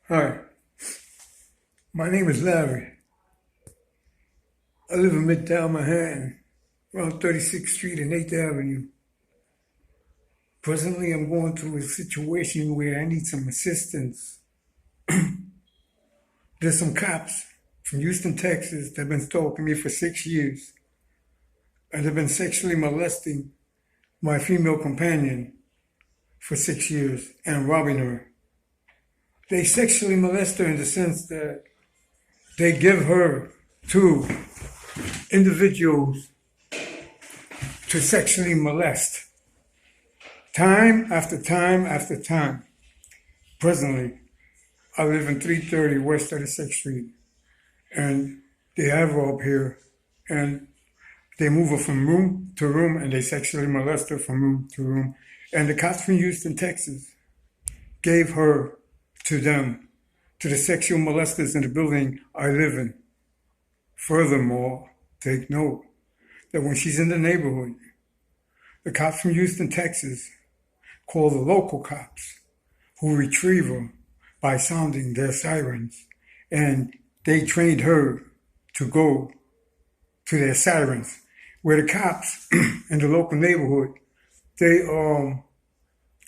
Hi, my name is Larry. I live in Midtown Manhattan, around 36th Street and 8th Avenue. Presently, I'm going through a situation where I need some assistance. There's some cops from Houston, Texas, that have been stalking me for 6 years, and they've been sexually molesting my female companion for 6 years and robbing her. They sexually molest her in the sense that they give her to individuals to sexually molest time after time after time. Presently, I live in 330 West 36th Street, and they have her up here, and they move her from room to room, and they sexually molest her from room to room. And the cops from Houston, Texas, gave her to them, to the sexual molesters in the building I live in. Furthermore, take note that when she's in the neighborhood, the cops from Houston, Texas, call the local cops who retrieve her by sounding their sirens. And they trained her to go to their sirens. Where the cops in the local neighborhood, they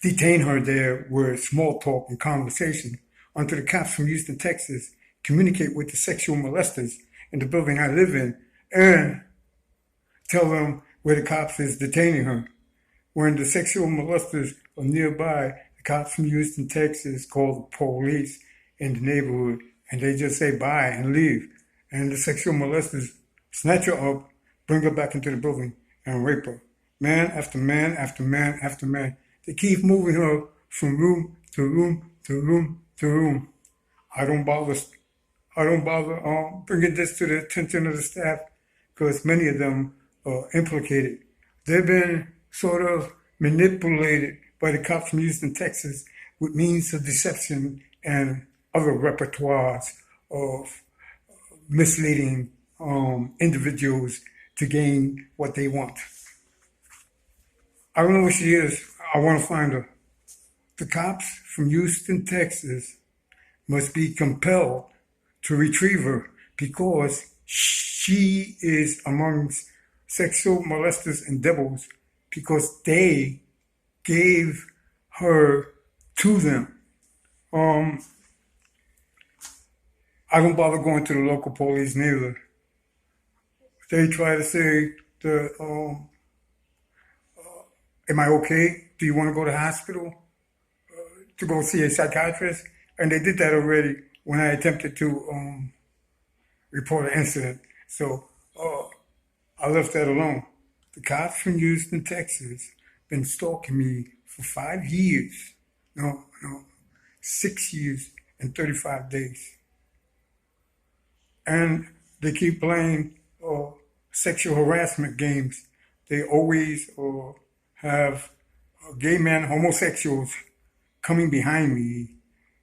detain her there with small talk and conversation until the cops from Houston, Texas communicate with the sexual molesters in the building I live in and tell them where the cops is detaining her. When the sexual molesters are nearby, the cops from Houston, Texas call the police in the neighborhood and they just say bye and leave. And the sexual molesters snatch her up, bring her back into the building and rape her. Man after man after man after man. They keep moving her from room to room to room to room. I don't bother bringing this to the attention of the staff because many of them are implicated. They've been sort of manipulated by the cops from Houston, Texas with means of deception and other repertoires of misleading individuals to gain what they want. I don't know where she is. I want to find her. The cops from Houston, Texas must be compelled to retrieve her because she is amongst sexual molesters and devils because they gave her to them. I don't bother going to the local police neither. They try to say, am I okay? Do you want to go to the hospital to go see a psychiatrist? And they did that already when I attempted to report an incident. So I left that alone. The cops from Houston, Texas, been stalking me for 5 years. No, 6 years and 35 days. And they keep playing sexual harassment games. They always have gay men, homosexuals coming behind me,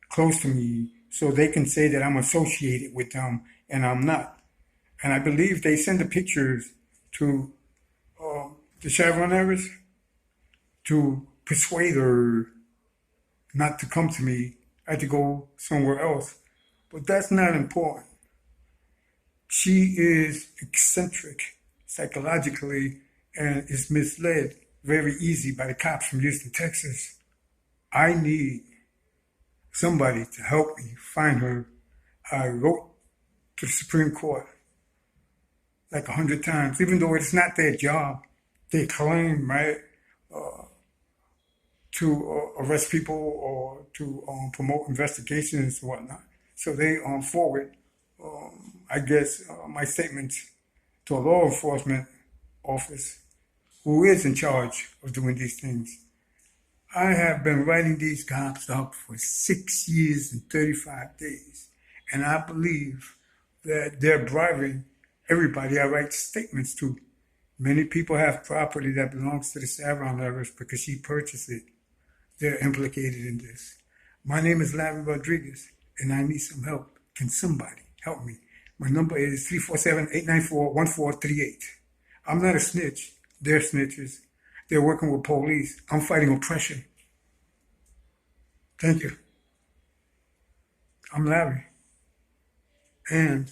close to me, so they can say that I'm associated with them, and I'm not. And I believe they send the pictures to the Chevron Harris to persuade her not to come to me. I had to go somewhere else. But that's not important. She is eccentric psychologically and is misled very easy by the cops from Houston, Texas. I need somebody to help me find her. I wrote to the Supreme Court like 100 times, even though it's not their job. They claim, right, to arrest people or to promote investigations and whatnot. So they forward, I guess, my statements to a law enforcement office who is in charge of doing these things. I have been writing these cops up for 6 years and 35 days, and I believe that they're bribing everybody I write statements to. Many people have property that belongs to the Savron heiress because she purchased it. They're implicated in this. My name is Larry Rodriguez, and I need some help. Can somebody help me? My number is 347-894-1438. I'm not a snitch. They're snitches. They're working with police. I'm fighting oppression. Thank you. I'm Larry, and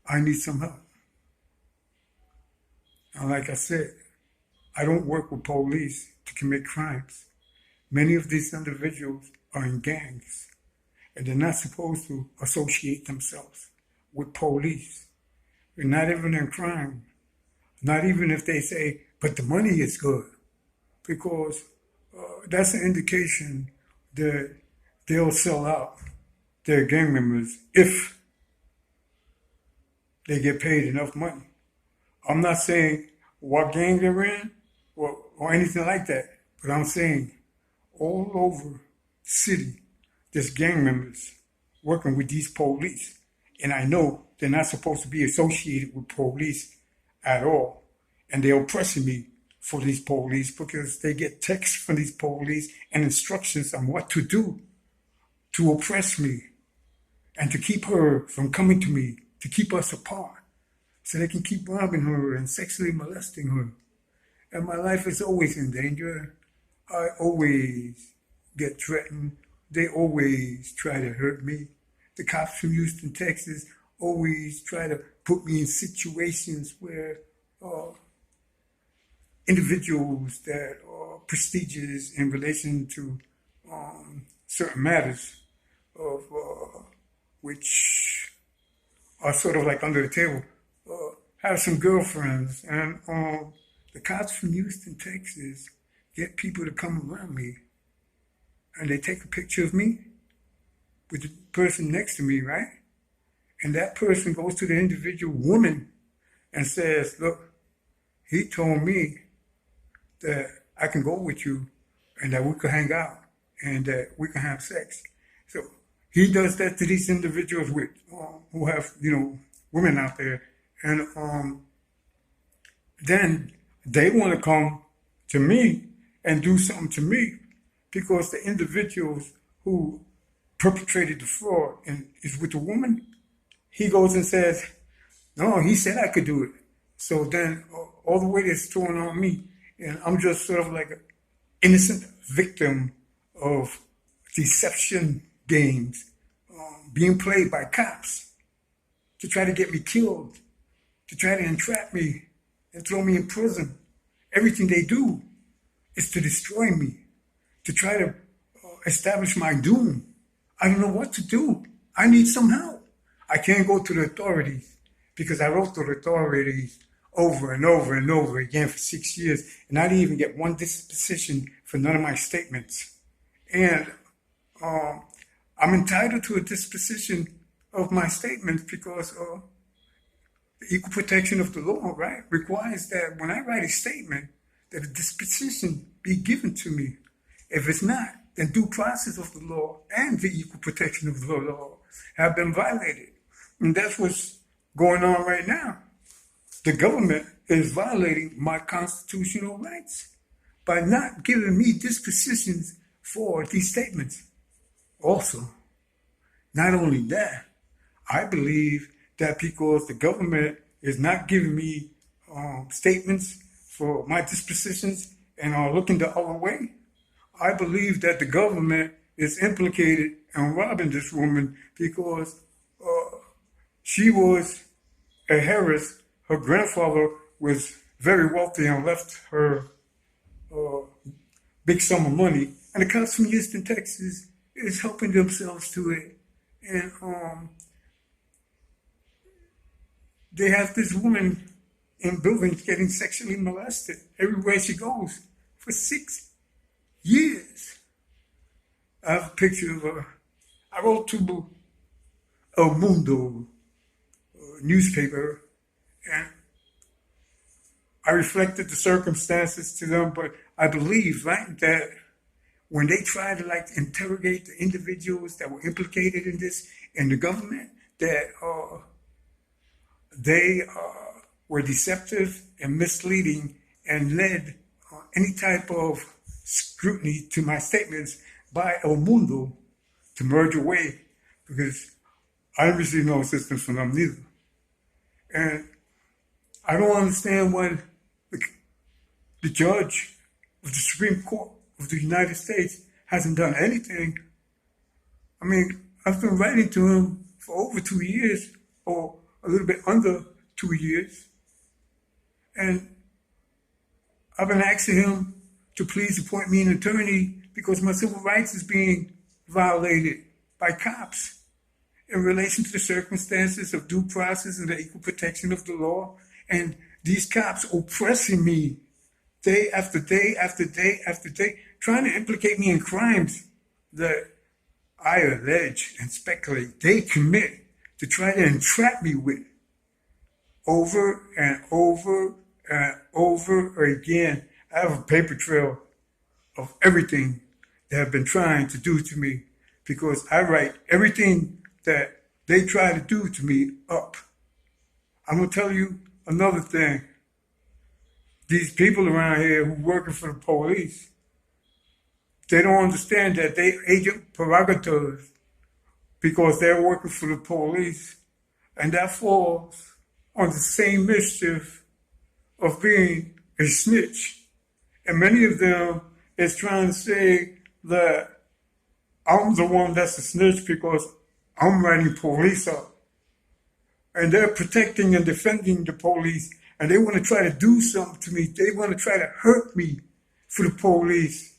I need some help. And like I said, I don't work with police to commit crimes. Many of these individuals are in gangs, and they're not supposed to associate themselves with police. They're not even in crime, not even if they say, but the money is good, because that's an indication that they'll sell out their gang members if they get paid enough money. I'm not saying what gang they're in or anything like that, but I'm saying all over the city, there's gang members working with these police. And I know they're not supposed to be associated with police at all. And they're oppressing me for these police because they get texts from these police and instructions on what to do to oppress me and to keep her from coming to me, to keep us apart, so they can keep robbing her and sexually molesting her. And my life is always in danger. I always get threatened. They always try to hurt me. The cops from Houston, Texas, always try to put me in situations where individuals that are prestigious in relation to certain matters of which are sort of like under the table, have some girlfriends. And the cops from Houston, Texas get people to come around me and they take a picture of me with the person next to me, right? And that person goes to the individual woman and says, look, he told me that I can go with you and that we could hang out and that we can have sex. So he does that to these individuals with who have, women out there. And then they want to come to me and do something to me because the individuals who perpetrated the fraud and is with the woman, he goes and says, no, he said I could do it. So then all the weight is thrown on me, and I'm just sort of like an innocent victim of deception games being played by cops to try to get me killed, to try to entrap me and throw me in prison. Everything they do is to destroy me, to try to establish my doom. I don't know what to do. I need some help. I can't go to the authorities because I wrote to the authorities over and over and over again for 6 years, and I didn't even get one disposition for none of my statements. And I'm entitled to a disposition of my statements because the equal protection of the law, right, requires that when I write a statement, that a disposition be given to me. If it's not, then due process of the law and the equal protection of the law have been violated. And that's what's going on right now. The government is violating my constitutional rights by not giving me dispositions for these statements. Also, not only that, I believe that because the government is not giving me statements for my dispositions and are looking the other way, I believe that the government is implicated in robbing this woman because she was a heiress. Her grandfather was very wealthy and left her big sum of money. And the cops from Houston, Texas is helping themselves to it. And they have this woman in buildings getting sexually molested everywhere she goes for 6 years. I have a picture of her. I wrote to El Mundo newspaper, and I reflected the circumstances to them, but I believe, right, that when they try to interrogate the individuals that were implicated in this in the government, that they were deceptive and misleading and led any type of scrutiny to my statements by El Mundo to merge away because I received no assistance from them neither. And I don't understand why the judge of the Supreme Court of the United States hasn't done anything I mean, I've been writing to him for over 2 years, or a little bit under 2 years, and I've been asking him to please appoint me an attorney because my civil rights is being violated by cops in relation to the circumstances of due process and the equal protection of the law. And these cops oppressing me day after day after day after day, trying to implicate me in crimes that I allege and speculate they commit to try to entrap me with over and over and over again. I have a paper trail of everything they have been trying to do to me because I write everything that they try to do to me up. I'm going to tell you another thing. These people around here who working for the police, they don't understand that they agent prerogatives because they're working for the police, and that falls on the same mischief of being a snitch. And many of them is trying to say that I'm the one that's a snitch because I'm writing police up. And they're protecting and defending the police, and they want to try to do something to me. They want to try to hurt me for the police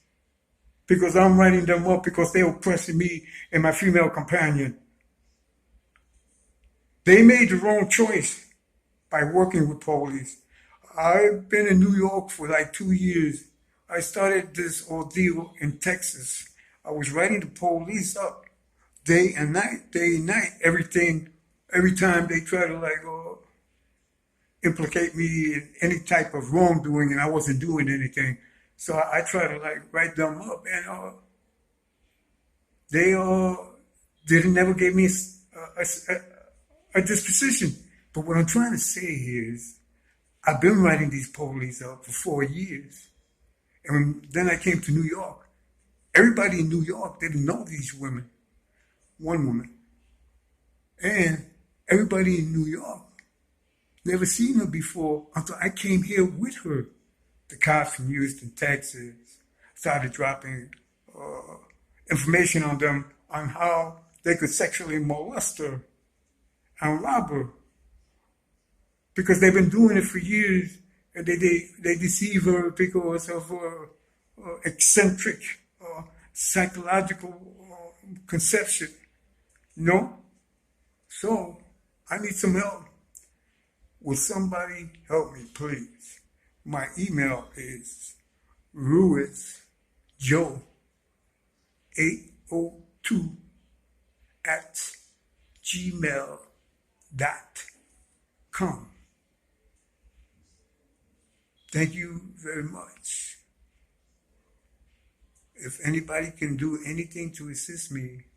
because I'm writing them up because they're oppressing me and my female companion. They made the wrong choice by working with police. I've been in New York for like 2 years. I started this ordeal in Texas. I was writing the police up day and night, everything, every time they try to implicate me in any type of wrongdoing and I wasn't doing anything. So I try to write them up, and they never gave me a disposition. But what I'm trying to say here is I've been writing these police up for 4 years. And then I came to New York. Everybody in New York didn't know these women. One woman. And everybody in New York never seen her before until I came here with her. The cops from Houston, Texas, started dropping information on them on how they could sexually molest her and rob her. Because they've been doing it for years, and they deceive her because of her eccentric psychological conception. So I need some help. Will somebody help me, please? My email is ruizjoe802@gmail.com. Thank you very much. If anybody can do anything to assist me,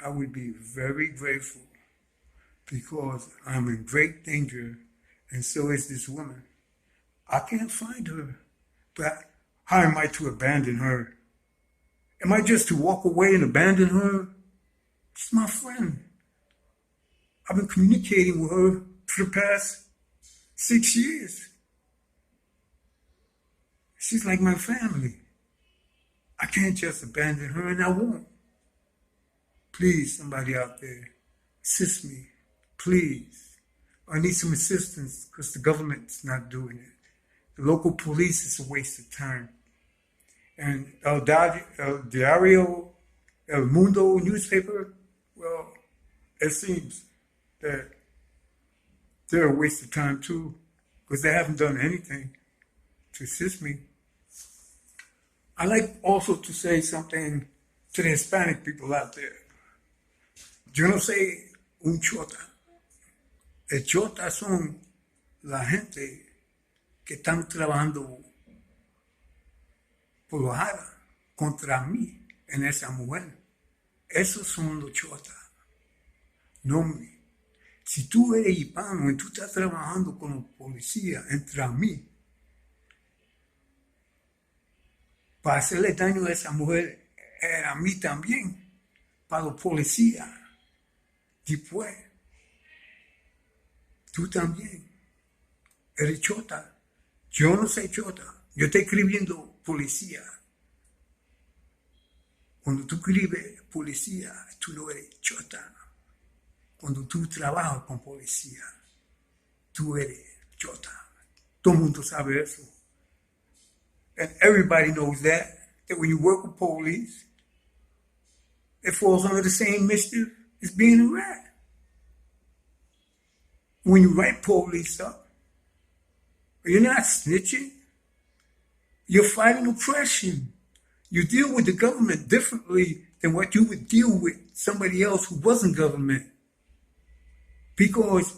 I would be very grateful because I'm in great danger, and so is this woman. I can't find her, but how am I to abandon her? Am I just to walk away and abandon her? She's my friend. I've been communicating with her for the past 6 years. She's like my family. I can't just abandon her, and I won't. Please, somebody out there, assist me. Please. I need some assistance because the government's not doing it. The local police is a waste of time. And El Diario, El Mundo newspaper, well, it seems that they're a waste of time too because they haven't done anything to assist me. I like also to say something to the Hispanic people out there. Yo no sé un chota. El chota son la gente que están trabajando por bajar contra mí en esa mujer. Esos son los chotas. No me. Si tú eres hispano y tú estás trabajando con los policías entre mí, para hacerle daño a esa mujer, a mí también, para los policías. Después, tú también eres chota. Yo no soy chota. Yo estoy escribiendo policía. Cuando tú escribes policía, tú no eres chota. Cuando tú trabajas con policía, tú eres chota. Todo el mundo sabe eso. And everybody knows that when you work with police, it falls under the same mischief as being a rat. When you write police up, you're not snitching. You're fighting oppression. You deal with the government differently than what you would deal with somebody else who wasn't government. Because,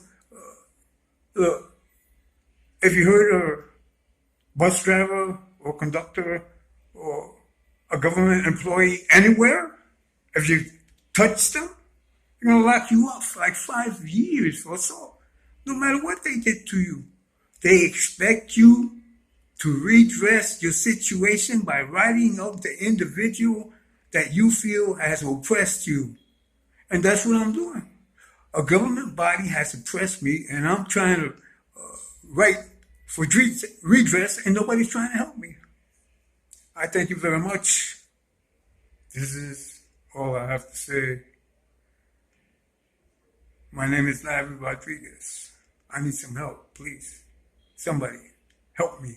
look, if you hurt a bus driver or conductor or a government employee anywhere, if you touch them, they're going to lock you up for like 5 years or so. No matter what they did to you. They expect you to redress your situation by writing up the individual that you feel has oppressed you. And that's what I'm doing. A government body has oppressed me, and I'm trying to write for redress, and nobody's trying to help me. I thank you very much. This is all I have to say. My name is Larry Rodriguez. I need some help, please. Somebody, help me.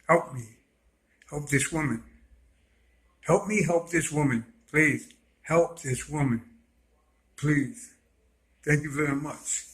Help me. Help this woman. Help me help this woman. Please, help this woman. Please. Thank you very much.